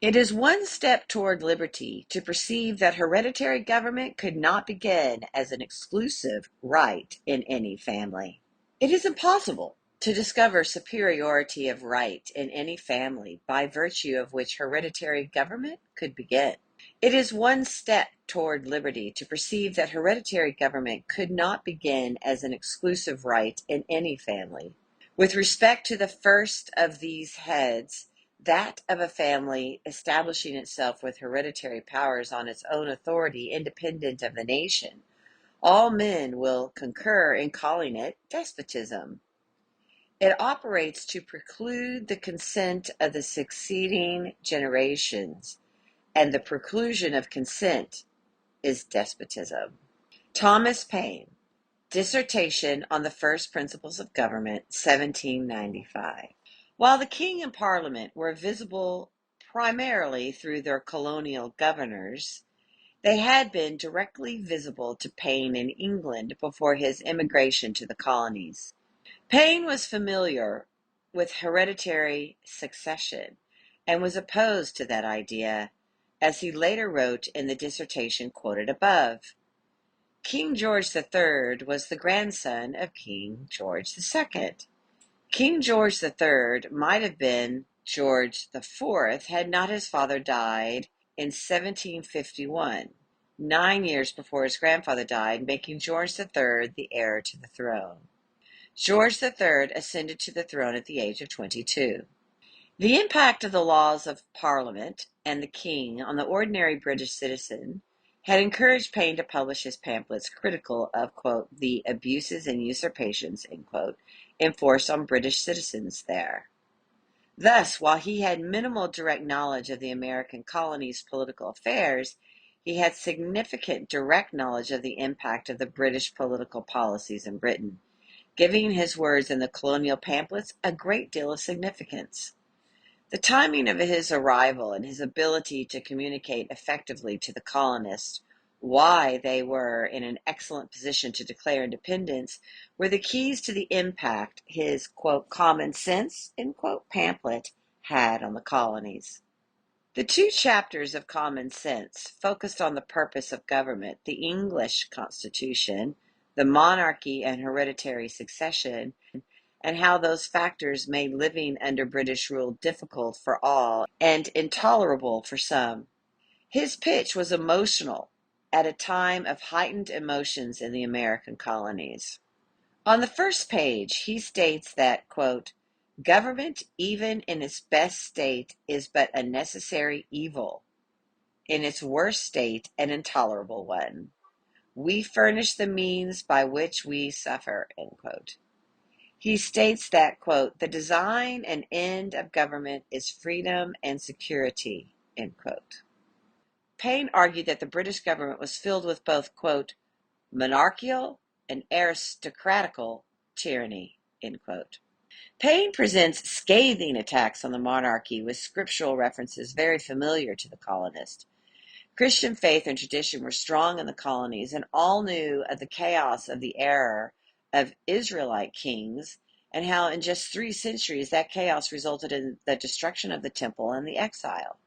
It is one step toward liberty to perceive that hereditary government could not begin as an exclusive right in any family. It is impossible to discover superiority of right in any family by virtue of which hereditary government could begin. It is one step toward liberty to perceive that hereditary government could not begin as an exclusive right in any family. With respect to the first of these heads, that of a family establishing itself with hereditary powers on its own authority independent of the nation, all men will concur in calling it despotism. It operates to preclude the consent of the succeeding generations, and the preclusion of consent is despotism. Thomas Paine, Dissertation on the First Principles of Government, 1795. While the king and parliament were visible primarily through their colonial governors, they had been directly visible to Paine in England before his immigration to the colonies. Paine was familiar with hereditary succession and was opposed to that idea, as he later wrote in the dissertation quoted above. King George III was the grandson of King George II. King George III might have been George IV had not his father died in 1751, 9 years before his grandfather died, making George III the heir to the throne. George III ascended to the throne at the age of 22. The impact of the laws of Parliament and the King on the ordinary British citizen had encouraged Paine to publish his pamphlets critical of, quote, the abuses and usurpations, end quote, enforced on British citizens there. Thus, while he had minimal direct knowledge of the American colonies' political affairs, he had significant direct knowledge of the impact of the British political policies in Britain, giving his words in the colonial pamphlets a great deal of significance. The timing of his arrival and his ability to communicate effectively to the colonists why they were in an excellent position to declare independence were the keys to the impact his, quote, common sense, end quote, pamphlet had on the colonies. The two chapters of Common Sense focused on the purpose of government, the English Constitution, the monarchy and hereditary succession, and how those factors made living under British rule difficult for all and intolerable for some. His pitch was emotional at a time of heightened emotions in the American colonies. On the first page, he states that, quote, government, even in its best state, is but a necessary evil. In its worst state, an intolerable one. We furnish the means by which we suffer, end quote. He states that, quote, the design and end of government is freedom and security, end quote. Paine argued that the British government was filled with both, quote, monarchical and aristocratical tyranny, end quote. Paine presents scathing attacks on the monarchy with scriptural references very familiar to the colonist. Christian faith and tradition were strong in the colonies, and all knew of the chaos of the era of Israelite kings and how in just 3 centuries that chaos resulted in the destruction of the temple and the exile.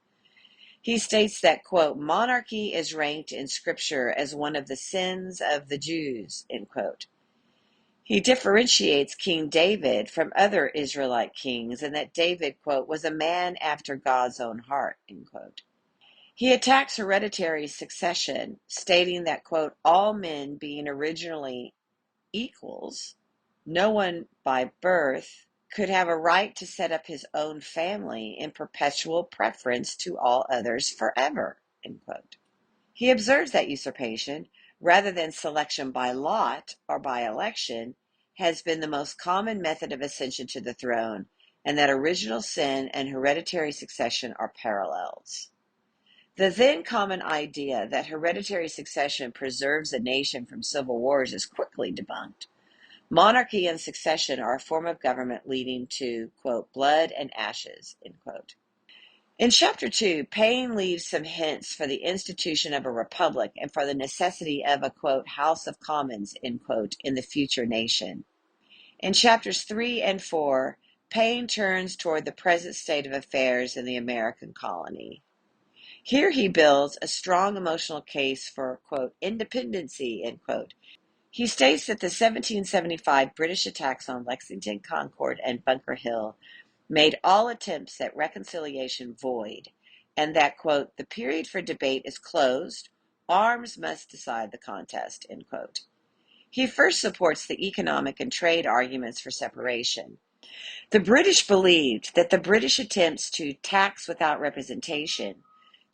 He states that, quote, monarchy is ranked in Scripture as one of the sins of the Jews, end quote. He differentiates King David from other Israelite kings and that David, quote, was a man after God's own heart, end quote. He attacks hereditary succession, stating that, quote, all men being originally equals, no one by birth could have a right to set up his own family in perpetual preference to all others forever, end quote. He observes that usurpation, rather than selection by lot or by election, has been the most common method of ascension to the throne, and that original sin and hereditary succession are parallels. The then common idea that hereditary succession preserves a nation from civil wars is quickly debunked. Monarchy and succession are a form of government leading to, quote, blood and ashes, end quote. In Chapter 2, Paine leaves some hints for the institution of a republic and for the necessity of a, quote, House of Commons, end quote, in the future nation. In Chapters 3 and 4, Paine turns toward the present state of affairs in the American colony. Here he builds a strong emotional case for, quote, independency, end quote. He states that the 1775 British attacks on Lexington, Concord, and Bunker Hill made all attempts at reconciliation void, and that, quote, the period for debate is closed, arms must decide the contest, end quote. He first supports the economic and trade arguments for separation. The British believed that the British attempts to tax without representation,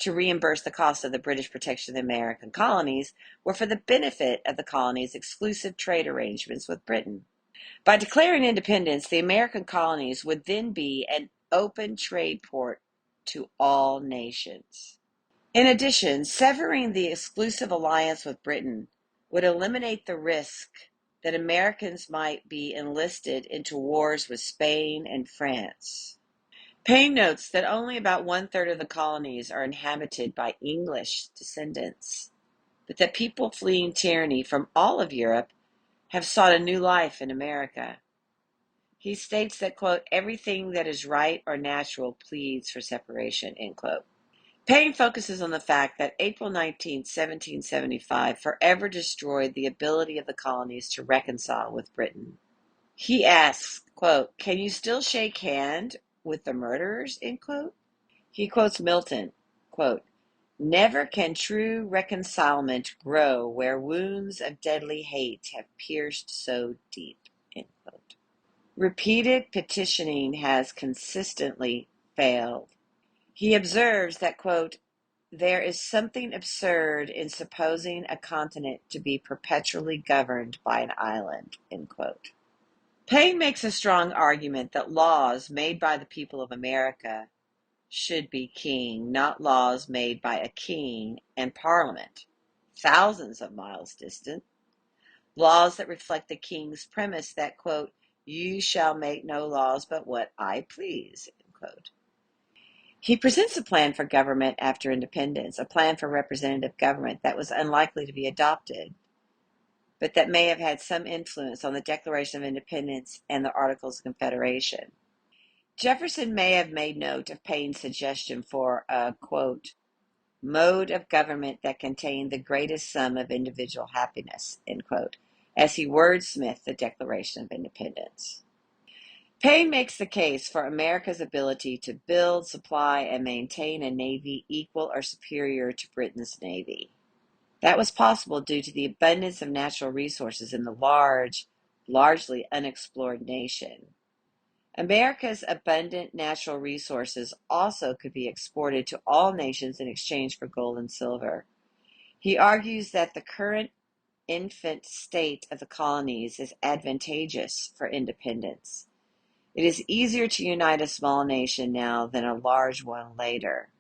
to reimburse the cost of the British protection of the American colonies, were for the benefit of the colonies' exclusive trade arrangements with Britain. By declaring independence, the American colonies would then be an open trade port to all nations. In addition, severing the exclusive alliance with Britain would eliminate the risk that Americans might be enlisted into wars with Spain and France. Paine notes that only about one-third of the colonies are inhabited by English descendants, but that people fleeing tyranny from all of Europe have sought a new life in America. He states that, quote, everything that is right or natural pleads for separation, end quote. Paine focuses on the fact that April 19, 1775 forever destroyed the ability of the colonies to reconcile with Britain. He asks, quote, can you still shake hand with the murderers, end quote? He quotes Milton, quote, never can true reconcilement grow where wounds of deadly hate have pierced so deep, end quote. Repeated petitioning has consistently failed. He observes that, quote, there is something absurd in supposing a continent to be perpetually governed by an island, end quote. Paine makes a strong argument that laws made by the people of America should be king, not laws made by a king and parliament, thousands of miles distant. Laws that reflect the king's premise that, quote, you shall make no laws but what I please, end quote. He presents a plan for government after independence, a plan for representative government that was unlikely to be adopted, but that may have had some influence on the Declaration of Independence and the Articles of Confederation. Jefferson may have made note of Paine's suggestion for a, quote, mode of government that contained the greatest sum of individual happiness, end quote, as he wordsmithed the Declaration of Independence. Paine makes the case for America's ability to build, supply, and maintain a navy equal or superior to Britain's navy. That was possible due to the abundance of natural resources in the large, largely unexplored nation. America's abundant natural resources also could be exported to all nations in exchange for gold and silver. He argues that the current infant state of the colonies is advantageous for independence. It is easier to unite a small nation now than a large one later.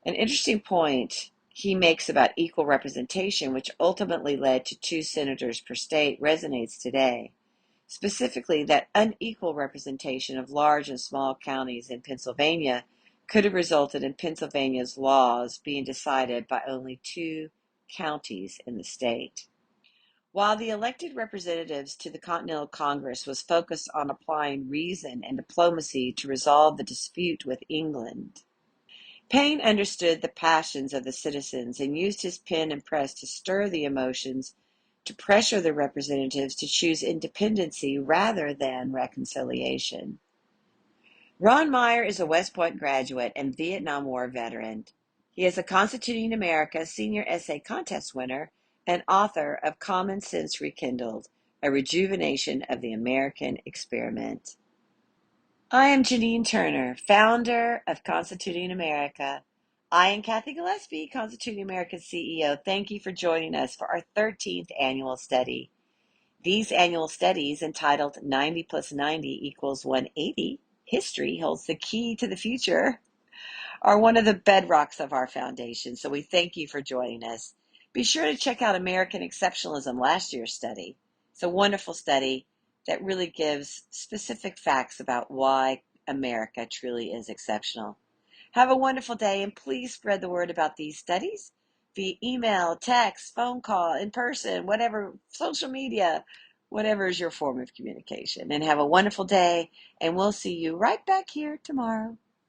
An interesting point he makes about equal representation, which ultimately led to 2 senators per state, resonates today. Specifically, that unequal representation of large and small counties in Pennsylvania could have resulted in Pennsylvania's laws being decided by only 2 counties in the state. While the elected representatives to the Continental Congress was focused on applying reason and diplomacy to resolve the dispute with England, Paine understood the passions of the citizens and used his pen and press to stir the emotions, to pressure the representatives to choose independency rather than reconciliation. Ron Meier is a West Point graduate and Vietnam War veteran. He is a Constituting America Senior Essay Contest winner and author of Common Sense Rekindled, A Rejuvenation of the American Experiment. I am Janine Turner, founder of Constituting America. I and Kathy Gillespie, Constituting America's CEO, thank you for joining us for our 13th annual study. These annual studies, entitled 90 plus 90 equals 180, History Holds the Key to the Future, are one of the bedrocks of our foundation, so we thank you for joining us. Be sure to check out American Exceptionalism, last year's study. It's a wonderful study that really gives specific facts about why America truly is exceptional. Have a wonderful day, and please spread the word about these studies via email, text, phone call, in person, whatever, social media. whatever is your form of communication. And have a wonderful day, and we'll see you right back here tomorrow.